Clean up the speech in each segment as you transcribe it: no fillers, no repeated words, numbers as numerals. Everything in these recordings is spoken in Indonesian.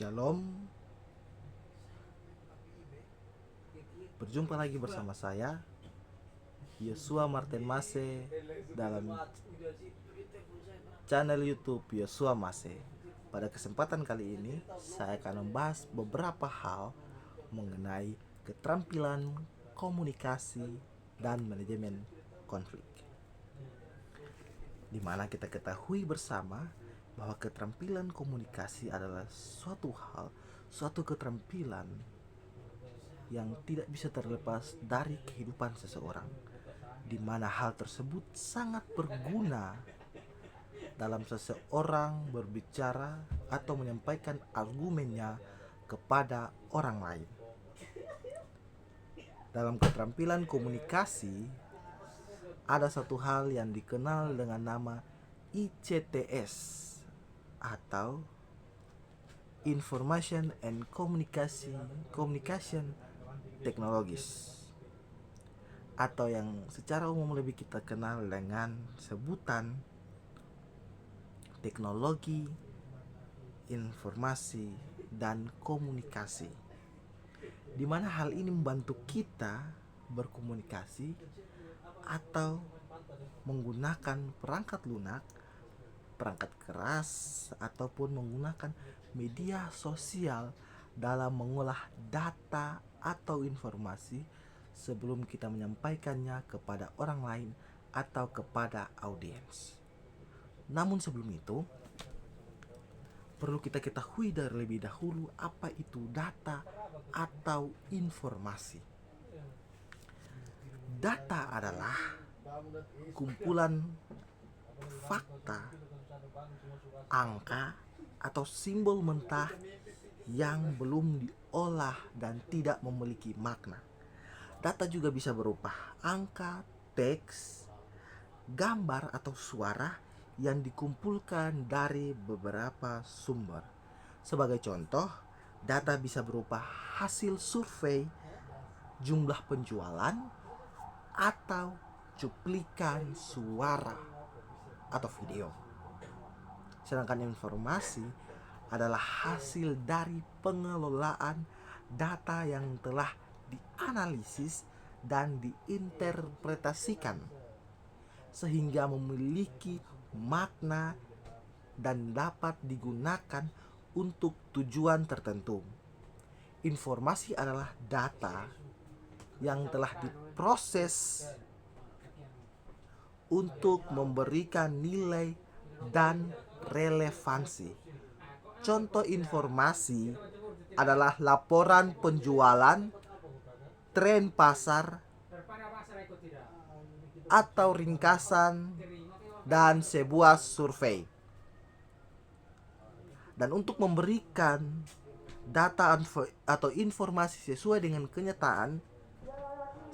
Shalom, berjumpa lagi bersama saya Yosua Martin Mase dalam channel YouTube Yosua Mase. Pada kesempatan kali ini saya akan membahas beberapa hal mengenai keterampilan komunikasi dan manajemen konflik, di mana kita ketahui bersama bahwa keterampilan komunikasi adalah suatu keterampilan yang tidak bisa terlepas dari kehidupan seseorang, di mana hal tersebut sangat berguna dalam seseorang berbicara atau menyampaikan argumennya kepada orang lain. Dalam keterampilan komunikasi ada satu hal yang dikenal dengan nama ICTS atau Information and Communication Technologies, atau yang secara umum lebih kita kenal dengan sebutan teknologi informasi dan komunikasi, di mana hal ini membantu kita berkomunikasi atau menggunakan perangkat lunak, perangkat keras, ataupun menggunakan media sosial dalam mengolah data atau informasi sebelum kita menyampaikannya kepada orang lain atau kepada audiens. Namun sebelum itu, perlu kita ketahui terlebih dahulu apa itu data atau informasi. Data adalah kumpulan fakta, angka, atau simbol mentah yang belum diolah dan tidak memiliki makna. Data juga bisa berupa angka, teks, gambar, atau suara yang dikumpulkan dari beberapa sumber. Sebagai contoh, data bisa berupa hasil survei, jumlah penjualan, atau cuplikan suara atau video. Sedangkan informasi adalah hasil dari pengelolaan data yang telah dianalisis dan diinterpretasikan sehingga memiliki makna dan dapat digunakan untuk tujuan tertentu. Informasi adalah data yang telah diproses untuk memberikan nilai dan relevansi. Contoh informasi adalah laporan penjualan, tren pasar, atau ringkasan dan sebuah survei. Dan untuk memberikan data atau informasi sesuai dengan kenyataan,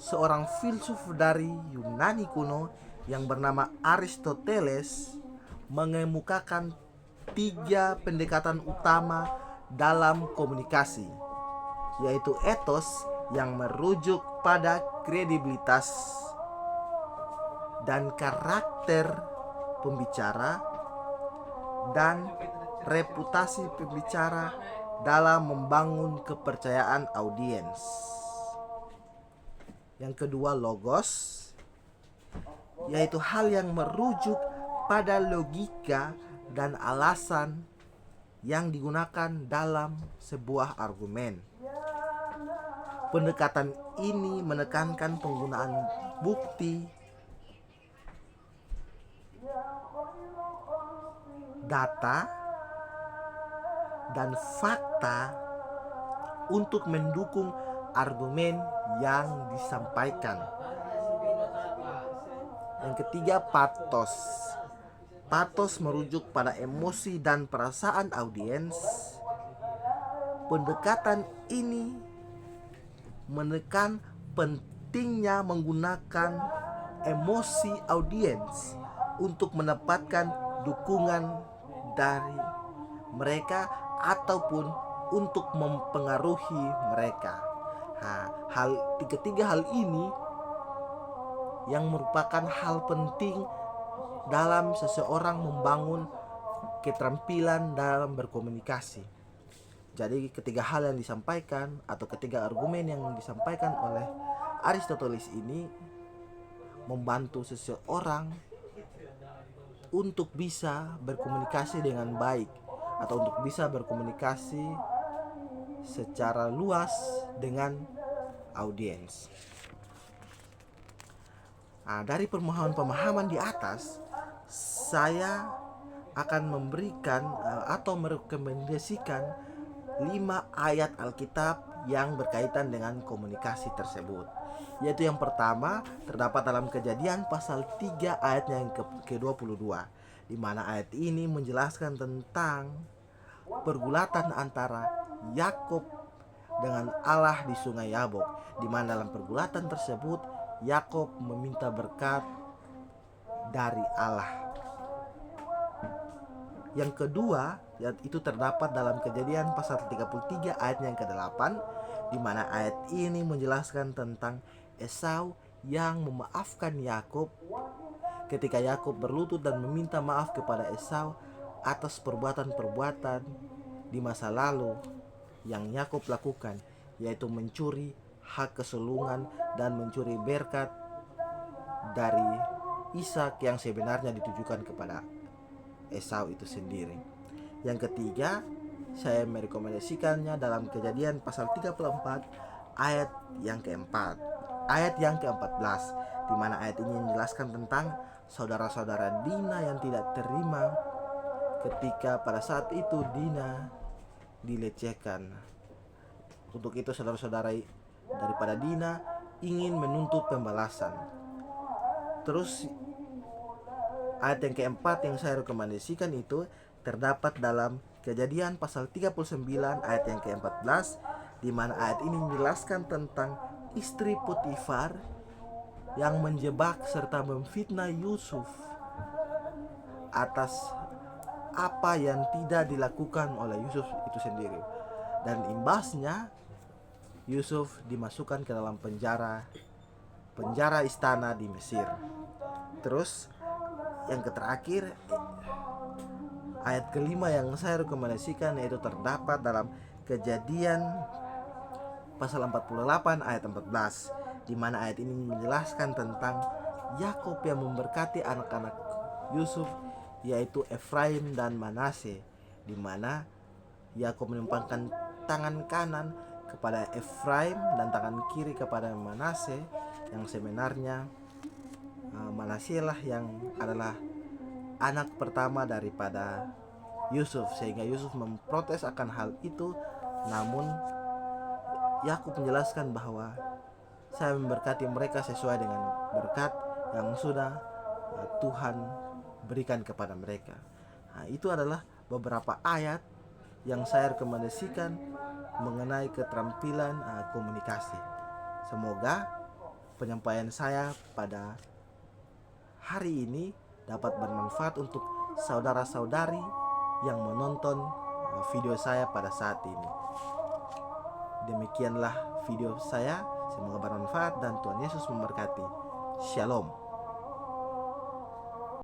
seorang filsuf dari Yunani kuno yang bernama Aristoteles mengemukakan 3 pendekatan utama dalam komunikasi, yaitu etos yang merujuk pada kredibilitas dan karakter pembicara, dan reputasi pembicara dalam membangun kepercayaan audiens. Yang kedua, logos, yaitu hal yang merujuk pada logika dan alasan yang digunakan dalam sebuah argumen. Pendekatan ini menekankan penggunaan bukti, data, dan fakta untuk mendukung argumen yang disampaikan. Yang ketiga, patos. Patos merujuk pada emosi dan perasaan audiens. Pendekatan ini menekan pentingnya menggunakan emosi audiens untuk mendapatkan dukungan dari mereka ataupun untuk mempengaruhi mereka. Ketiga hal ini yang merupakan hal penting dalam seseorang membangun keterampilan dalam berkomunikasi. Jadi ketiga hal yang disampaikan atau ketiga argumen yang disampaikan oleh Aristoteles ini membantu seseorang untuk bisa berkomunikasi dengan baik atau untuk bisa berkomunikasi secara luas dengan audiens. Nah, dari pemahaman di atas, saya akan memberikan atau merekomendasikan 5 ayat Alkitab yang berkaitan dengan komunikasi tersebut. Yaitu yang pertama terdapat dalam Kejadian pasal 3 ayat yang ke-22, di mana ayat ini menjelaskan tentang pergulatan antara Yakub dengan Allah di Sungai Yabok, di mana dalam pergulatan tersebut Yakub meminta berkat dari Allah. Yang kedua, itu terdapat dalam Kejadian pasal 33 ayat yang ke-8, di mana ayat ini menjelaskan tentang Esau yang memaafkan Yakub ketika Yakub berlutut dan meminta maaf kepada Esau atas perbuatan-perbuatan di masa lalu yang Yakub lakukan, yaitu mencuri hak kesulungan dan mencuri berkat dari Ishak yang sebenarnya ditujukan kepada Esau itu sendiri. Yang ketiga, saya merekomendasikannya dalam Kejadian pasal 34 ayat yang keempat, ayat yang ke-14, di mana ayat ini menjelaskan tentang saudara-saudara Dina yang tidak terima ketika pada saat itu Dina dilecehkan. Untuk itu saudara-saudara daripada Dina ingin menuntut pembalasan. Terus ayat yang keempat yang saya rekomendasikan itu terdapat dalam Kejadian pasal 39 ayat yang ke-14, di mana ayat ini menjelaskan tentang istri Potifar yang menjebak serta memfitnah Yusuf atas apa yang tidak dilakukan oleh Yusuf itu sendiri. Dan imbasnya Yusuf dimasukkan ke dalam penjara istana di Mesir. Terus yang terakhir, ayat kelima yang saya rekomendasikan yaitu terdapat dalam Kejadian pasal 48 ayat 14, di mana ayat ini menjelaskan tentang Yakub yang memberkati anak-anak Yusuf yaitu Efraim dan Manasye, di mana Yakub menempatkan tangan kanan kepada Efraim dan tangan kiri kepada Manasye, yang sebenarnya Manasye lah yang adalah anak pertama daripada Yusuf, sehingga Yusuf memprotes akan hal itu. Namun Yakub menjelaskan bahwa saya memberkati mereka sesuai dengan berkat yang sudah Tuhan berikan kepada mereka. Nah, itu adalah beberapa ayat yang saya rekomendasikan mengenai keterampilan komunikasi. Semoga penyampaian saya pada hari ini dapat bermanfaat untuk saudara-saudari yang menonton video saya pada saat ini. Demikianlah video saya, semoga bermanfaat dan Tuhan Yesus memberkati. Shalom.